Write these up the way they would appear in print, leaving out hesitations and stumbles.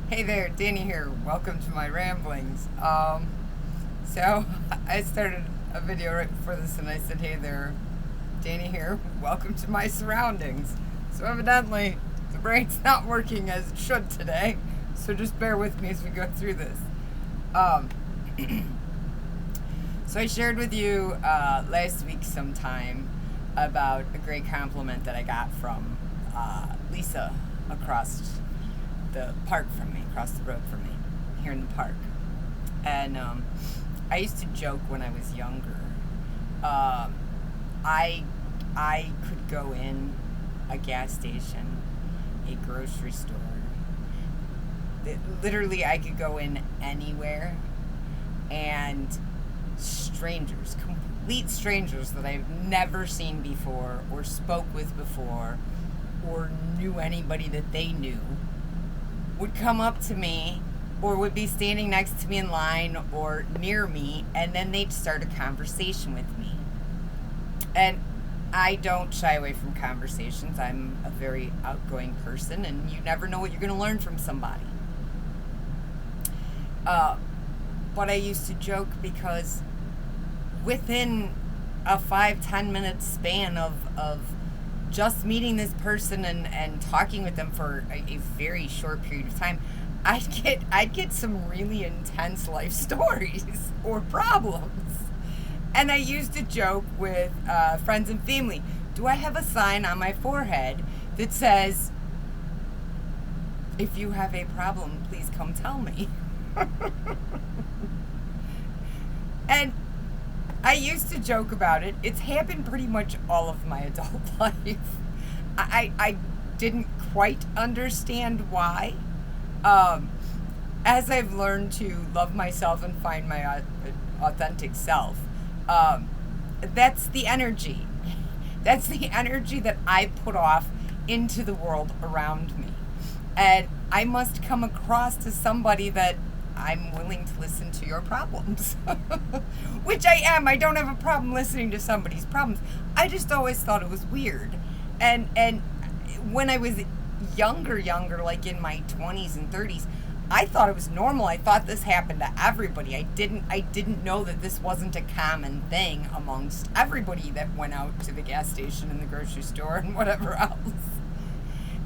Hey there, Danny here. Welcome to my ramblings. So I started a video right before this and I said, hey there, Danny here. Welcome to my surroundings. So evidently, the brain's not working as it should today. So just bear with me as we go through this. Um, so I shared with you last week sometime about a great compliment that I got from Lisa across the park from me, across the road from me, here in the park. And I used to joke when I was younger. I I could go in a gas station, a grocery store. Literally, I could go in anywhere, and strangers, complete strangers that I've never seen before, or spoke with before, or knew anybody that they knew, would come up to me or would be standing next to me in line or near me, and then they'd start a conversation with me. And I don't shy away from conversations. I'm a very outgoing person, and you never know what you're going to learn from somebody. But I used to joke because within a 5-10 minute span of just meeting this person and talking with them for a very short period of time, I'd get some really intense life stories or problems. And I used to joke with friends and family, do I have a sign on my forehead that says, if you have a problem, please come tell me? And I used to joke about it. It's happened pretty much all of my adult life. I didn't quite understand why. As I've learned to love myself and find my authentic self, that's the energy. That's the energy that I put off into the world around me. And I must come across to somebody that I'm willing to listen to your problems. Which I am. I don't have a problem listening to somebody's problems. I just always thought it was weird. And when I was younger, like in my 20s and 30s, I thought it was normal. I thought this happened to everybody. I didn't know that this wasn't a common thing amongst everybody that went out to the gas station and the grocery store and whatever else.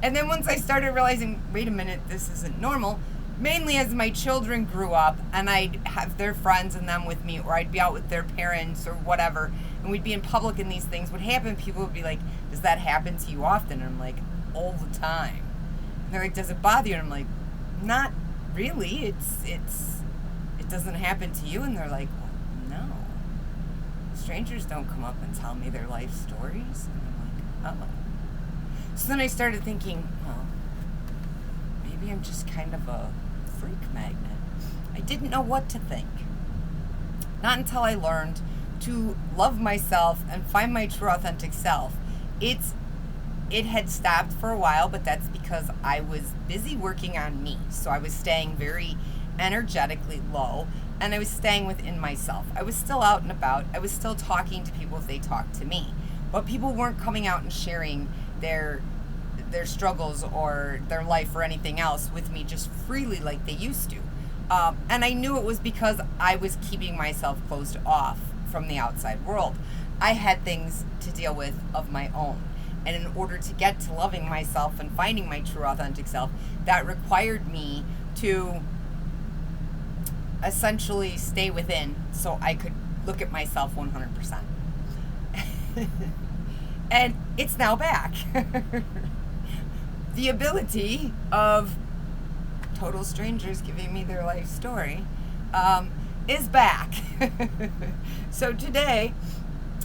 And then once I started realizing, wait a minute, this isn't normal, mainly as my children grew up and I'd have their friends and them with me, or I'd be out with their parents or whatever, and we'd be in public and these things would happen, people would be like, does that happen to you often? And I'm like, all the time. And they're like, does it bother you? And I'm like, not really. It doesn't happen to you. And they're like, well, no. Strangers don't come up and tell me their life stories. And I'm like, oh. So then I started thinking, well, maybe I'm just kind of a freak magnet. I didn't know what to think. Not until I learned to love myself and find my true authentic self. It had stopped for a while, but that's because I was busy working on me. So I was staying very energetically low, and I was staying within myself. I was still out and about. I was still talking to people if they talked to me. But people weren't coming out and sharing their struggles or their life or anything else with me just freely like they used to. And I knew it was because I was keeping myself closed off from the outside world. I had things to deal with of my own. And in order to get to loving myself and finding my true authentic self, that required me to essentially stay within so I could look at myself 100%. And it's now back. The ability of total strangers giving me their life story is back. So today,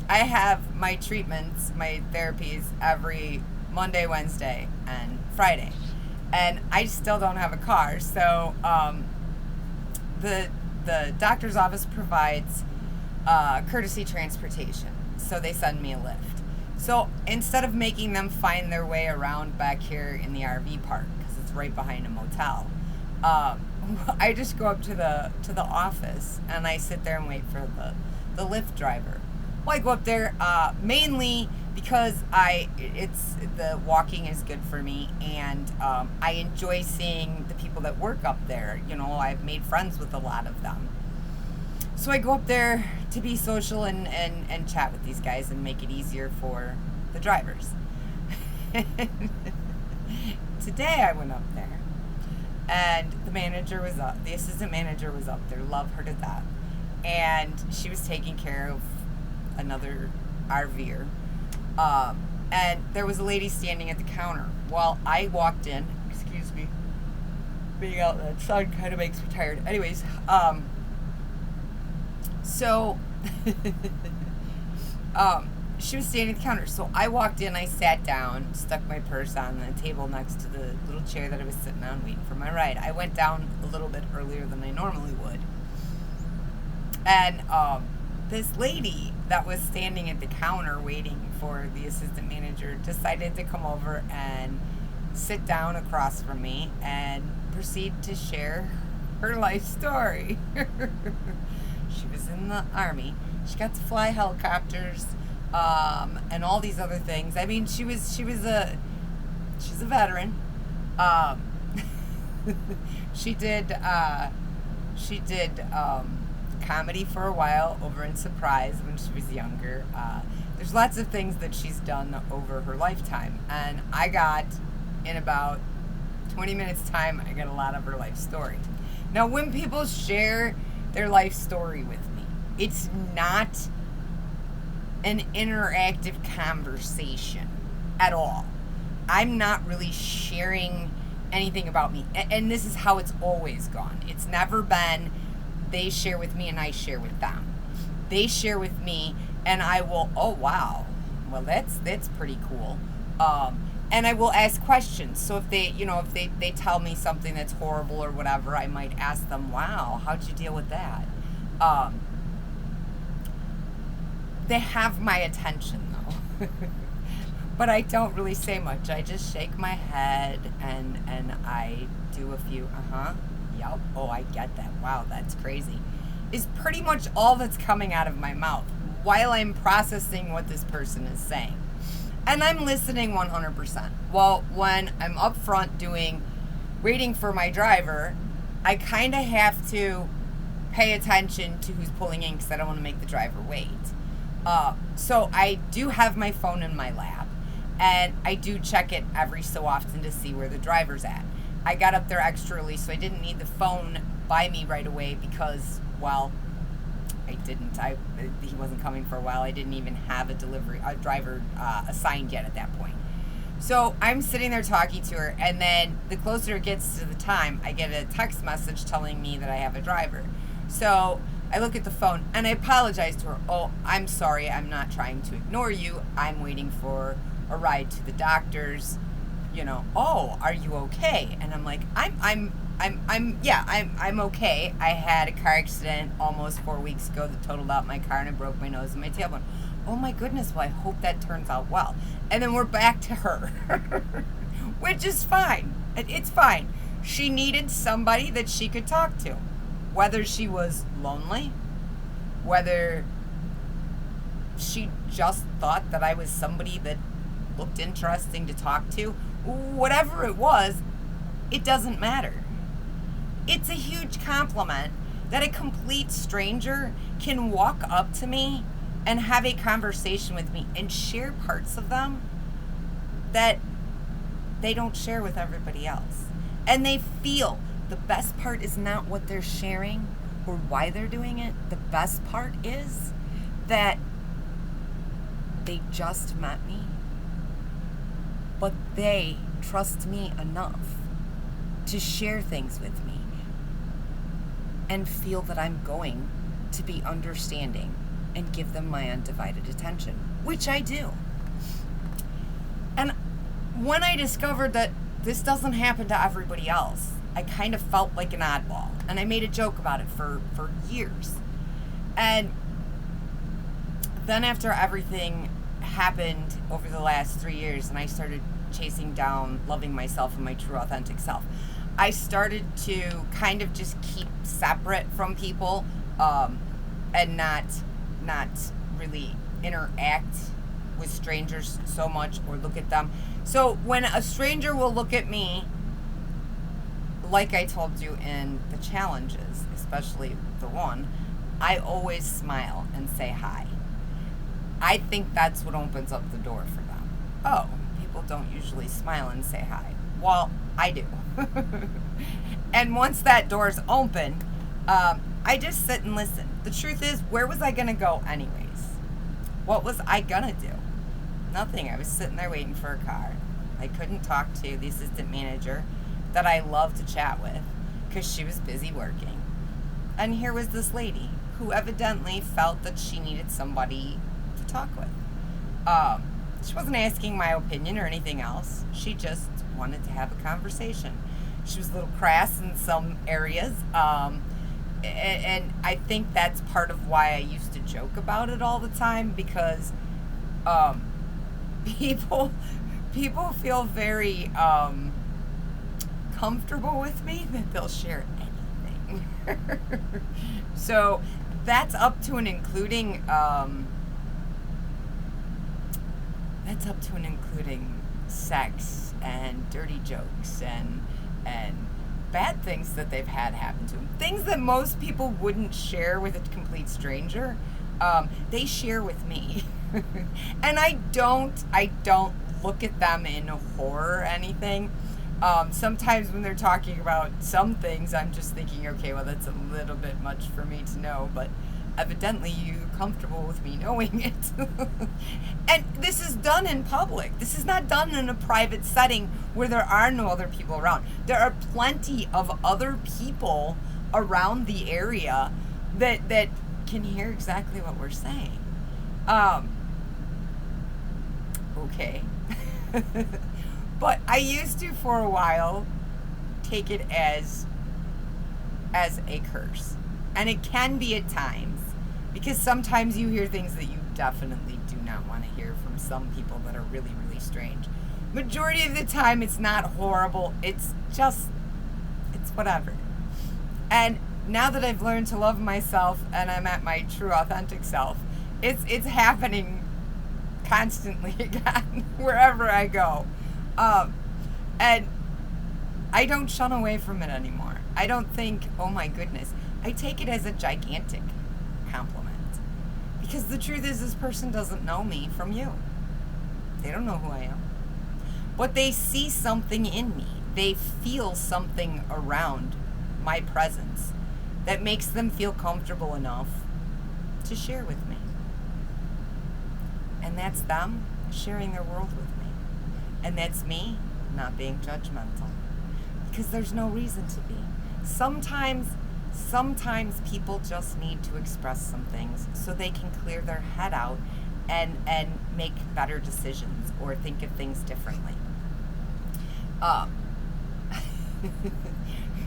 I have my treatments, my therapies every Monday, Wednesday, and Friday. And I still don't have a car, so the doctor's office provides courtesy transportation. So they send me a lift. So instead of making them find their way around back here in the RV park, because it's right behind a motel, I just go up to the office and I sit there and wait for the Lyft driver. Well, I go up there mainly because it's the walking is good for me, and I enjoy seeing the people that work up there. I've made friends with a lot of them. So I go up there to be social and chat with these guys and make it easier for the drivers. Today I went up there, and the assistant manager was up there, love her to death, and she was taking care of another RVer, and there was a lady standing at the counter. Well, I walked in, excuse me, being out in that sun kind of makes me tired. Anyways, so she was standing at the counter. So I walked in, I sat down, stuck my purse on the table next to the little chair that I was sitting on waiting for my ride. I went down a little bit earlier than I normally would. And this lady that was standing at the counter waiting for the assistant manager decided to come over and sit down across from me and proceed to share her life story. She was in the Army. She got to fly helicopters, and all these other things. I mean, she's a veteran. She did comedy for a while over in Surprise when she was younger. There's lots of things that she's done over her lifetime, and I got, in about 20 minutes time, I got a lot of her life story. Now, when people share their life story with me, it's not an interactive conversation at all. I'm not really sharing anything about me, and this is how it's always gone. It's never been they share with me and I share with them. They share with me and I will, oh wow, well that's pretty cool, and I will ask questions. So if they tell me something that's horrible or whatever, I might ask them, wow, how'd you deal with that? They have my attention though. But I don't really say much. I just shake my head and I do a few yep, oh, I get that, wow, that's crazy, is pretty much all that's coming out of my mouth while I'm processing what this person is saying. And I'm listening 100%. Well, when I'm up front waiting for my driver, I kind of have to pay attention to who's pulling in because I don't want to make the driver wait. So I do have my phone in my lap, and I do check it every so often to see where the driver's at. I got up there extra early, so I didn't need the phone by me right away because, well, he wasn't coming for a while. I didn't even have a driver assigned yet at that point. So I'm sitting there talking to her, and then the closer it gets to the time, I get a text message telling me that I have a driver. So I look at the phone, and I apologize to her. Oh, I'm sorry. I'm not trying to ignore you. I'm waiting for a ride to the doctor's. Oh, are you okay? And I'm like, I'm okay. I had a car accident almost 4 weeks ago that totaled out my car, and I broke my nose and my tailbone. Oh my goodness, well, I hope that turns out well. And then we're back to her, which is fine. It's fine. She needed somebody that she could talk to, whether she was lonely, whether she just thought that I was somebody that looked interesting to talk to. Whatever it was, it doesn't matter. It's a huge compliment that a complete stranger can walk up to me and have a conversation with me and share parts of them that they don't share with everybody else. And they feel the best part is not what they're sharing or why they're doing it. The best part is that they just met me, but they trust me enough to share things with me and feel that I'm going to be understanding and give them my undivided attention, which I do. And when I discovered that this doesn't happen to everybody else, I kind of felt like an oddball, and I made a joke about it for years. And then after everything happened over the last 3 years, and I started chasing down loving myself and my true authentic self, I started to kind of just keep separate from people, and not really interact with strangers so much or look at them. So when a stranger will look at me, like I told you in the challenges, especially the one, I always smile and say hi. I think that's what opens up the door for them. Oh, people don't usually smile and say hi. Well, I do. And once that door's open, I just sit and listen. The truth is, where was I going to go anyways? What was I going to do? Nothing. I was sitting there waiting for a car. I couldn't talk to the assistant manager that I love to chat with because she was busy working. And here was this lady who evidently felt that she needed somebody to talk with. She wasn't asking my opinion or anything else. She just wanted to have a conversation. She was a little crass in some areas, and I think that's part of why I used to joke about it all the time, because people feel very comfortable with me that they'll share anything. So that's up to and including sex and dirty jokes and bad things that they've had happen to them. Things that most people wouldn't share with a complete stranger, they share with me. And I don't look at them in horror or anything. Sometimes when they're talking about some things, I'm just thinking, okay, well, that's a little bit much for me to know, but evidently you're comfortable with me knowing it. And this is done in public. This is not done in a private setting where there are no other people around. There are plenty of other people around the area that can hear exactly what we're saying. Okay. But I used to, for a while, take it as a curse. And it can be at times, because sometimes you hear things that you definitely do not want to hear from some people that are really, really strange. Majority of the time, it's not horrible. It's whatever. And now that I've learned to love myself and I'm at my true, authentic self, it's happening constantly again, wherever I go. And I don't shun away from it anymore. I don't think, oh my goodness. I take it as a gigantic compliment. Because the truth is, this person doesn't know me from you. They don't know who I am. But they see something in me. They feel something around my presence that makes them feel comfortable enough to share with me. And that's them sharing their world with me. And that's me not being judgmental. Because there's no reason to be. Sometimes people just need to express some things so they can clear their head out and make better decisions or think of things differently.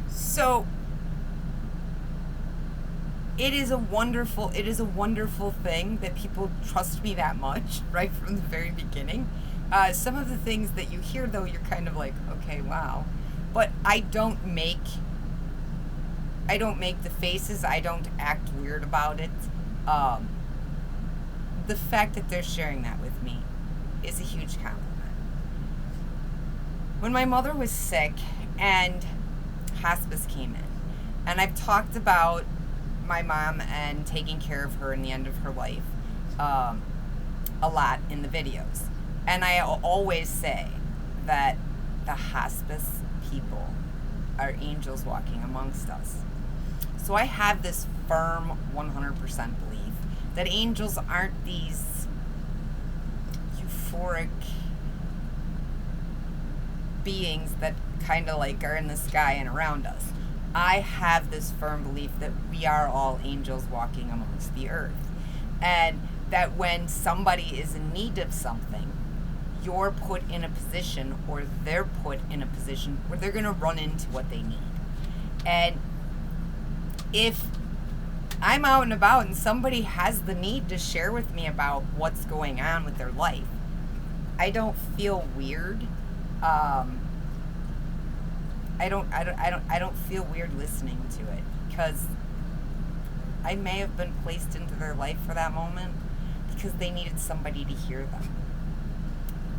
So it is a wonderful thing that people trust me that much right from the very beginning. Some of the things that you hear, though, you're kind of like, okay, wow. But I don't make the faces. I don't act weird about it. The fact that they're sharing that with me is a huge compliment. When my mother was sick and hospice came in, and I've talked about my mom and taking care of her in the end of her life a lot in the videos. And I always say that the hospice people are angels walking amongst us. So I have this firm 100% belief that angels aren't these euphoric beings that kind of like are in the sky and around us. I have this firm belief that we are all angels walking amongst the earth. And that when somebody is in need of something, you're put in a position, or they're put in a position where they're going to run into what they need. And if I'm out and about and somebody has the need to share with me about what's going on with their life, I don't feel weird. I don't feel weird listening to it, because I may have been placed into their life for that moment, because they needed somebody to hear them.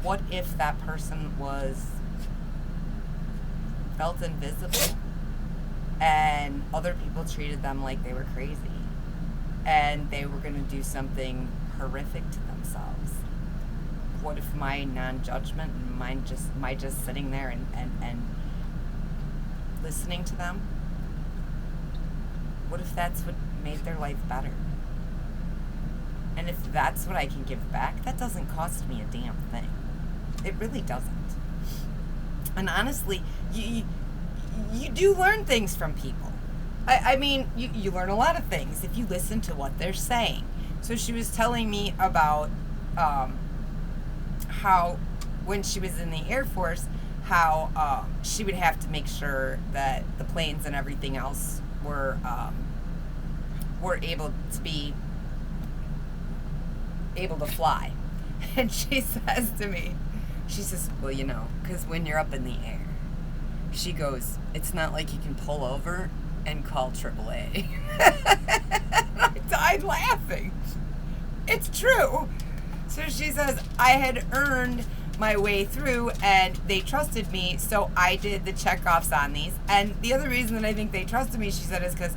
What if that person felt invisible and other people treated them like they were crazy and they were going to do something horrific to themselves? What if my non-judgment and my just sitting there and listening to them, what if that's what made their life better? And if that's what I can give back, that doesn't cost me a damn thing. It really doesn't. And honestly, you do learn things from people. I mean, you learn a lot of things if you listen to what they're saying. So she was telling me about how when she was in the Air Force, how she would have to make sure that the planes and everything else were able to fly. And she says to me, she says, well, because when you're up in the air, she goes, it's not like you can pull over and call AAA. I died laughing. It's true. So she says, I had earned my way through and they trusted me, so I did the checkoffs on these. And the other reason that I think they trusted me, she said, is because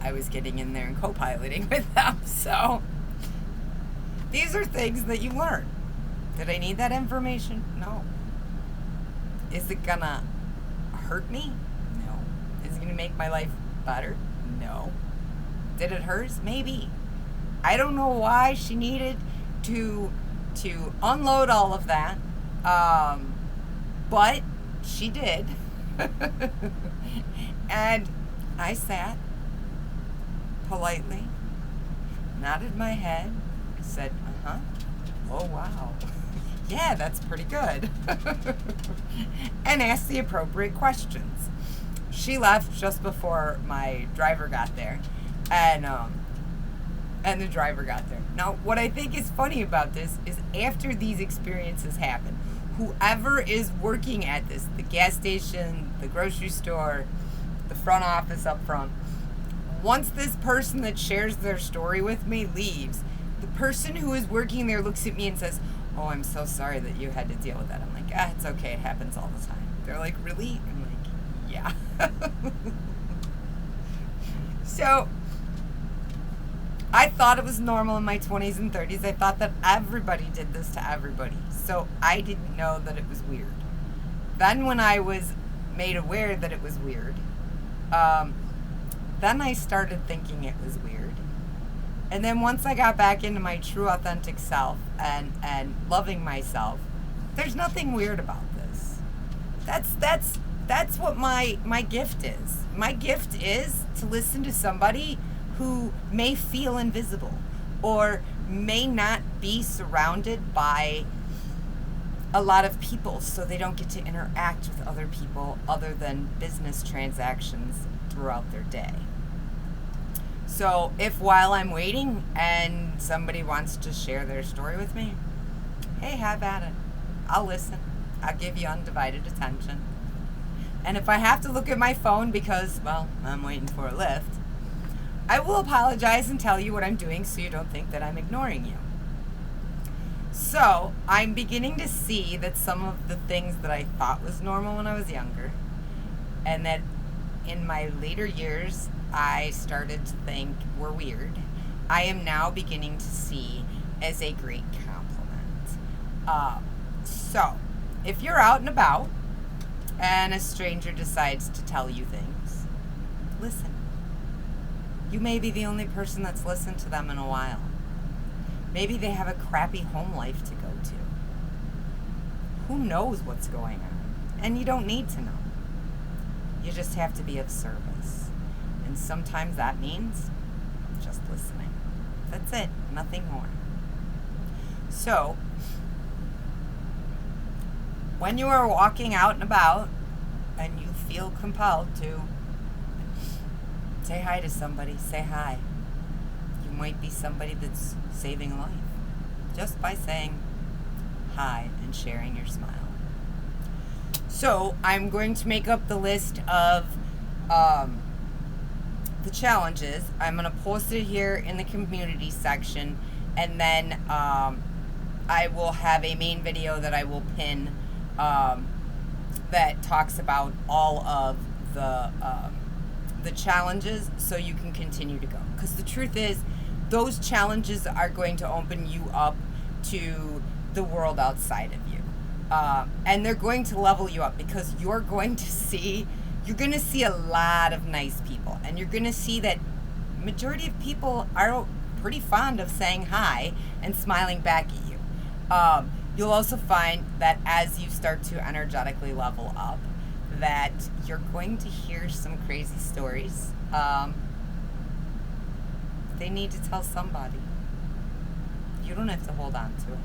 I was getting in there and co-piloting with them. So these are things that you learn. Did I need that information? No. Is it gonna hurt me? No. Is it gonna make my life better? No. Did it hurt? Maybe. I don't know why she needed to unload all of that, but she did. And I sat politely, nodded my head, said, uh-huh, oh wow, yeah, that's pretty good, and asked the appropriate questions. She left just before my driver got there, and the driver got there. Now, what I think is funny about this is after these experiences happen, whoever is working at this, the gas station, the grocery store, the front office up front, once this person that shares their story with me leaves, the person who is working there looks at me and says, oh, I'm so sorry that you had to deal with that. I'm like, it's okay, it happens all the time. They're like, really? I'm like, yeah. So I thought it was normal in my 20s and 30s. I thought that everybody did this to everybody. So I didn't know that it was weird. Then when I was made aware that it was weird, then I started thinking it was weird. And then once I got back into my true authentic self and loving myself, there's nothing weird about this. That's what my gift is. My gift is to listen to somebody who may feel invisible or may not be surrounded by a lot of people, so they don't get to interact with other people other than business transactions throughout their day. So if while I'm waiting and somebody wants to share their story with me, hey, have at it. I'll listen. I'll give you undivided attention. And if I have to look at my phone because, well, I'm waiting for a lift, I will apologize and tell you what I'm doing so you don't think that I'm ignoring you. So I'm beginning to see that some of the things that I thought was normal when I was younger, and that in my later years I started to think were weird, I am now beginning to see as a great compliment. So if you're out and about and a stranger decides to tell you things, listen. You may be the only person that's listened to them in a while. Maybe they have a crappy home life to go to. Who knows what's going on? And you don't need to know. You just have to be of service. And sometimes that means just listening. That's it. Nothing more. So, when you are walking out and about and you feel compelled to say hi to somebody, say hi. You might be somebody that's saving a life just by saying hi and sharing your smile. So I'm going to make up the list of the challenges. I'm going to post it here in the community section, And then I will have a main video that I will pin that talks about all of the challenges, so you can continue to go. Because the truth is, those challenges are going to open you up to the world outside of you. And they're going to level you up, because you're going to see a lot of nice people, and you're going to see that majority of people are pretty fond of saying hi and smiling back at you. You'll also find that as you start to energetically level up, that you're going to hear some crazy stories. They need to tell somebody. You don't have to hold on to it.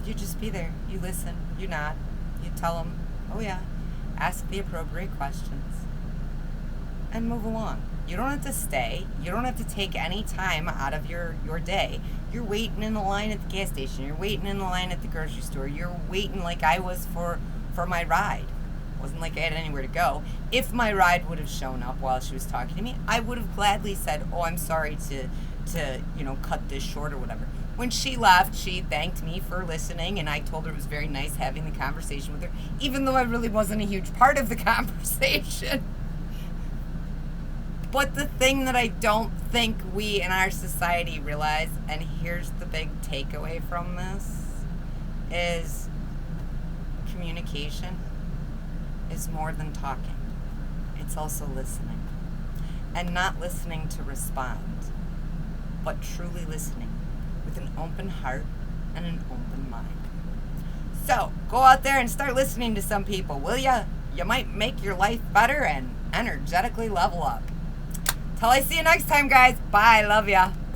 You just be there. You listen. You nod. You tell them, oh yeah. Ask the appropriate questions. And move along. You don't have to stay. You don't have to take any time out of your day. You're waiting in the line at the gas station. You're waiting in the line at the grocery store. You're waiting like I was for my ride. It wasn't like I had anywhere to go. If my ride would have shown up while she was talking to me, I would have gladly said, oh, I'm sorry to cut this short or whatever. When she left, she thanked me for listening, and I told her it was very nice having the conversation with her, even though I really wasn't a huge part of the conversation. But the thing that I don't think we in our society realize, and here's the big takeaway from this, is communication is more than talking. It's also listening. And not listening to respond, but truly listening with an open heart and an open mind. So, go out there and start listening to some people, will ya? You might make your life better and energetically level up. Till I see you next time, guys. Bye. Love ya.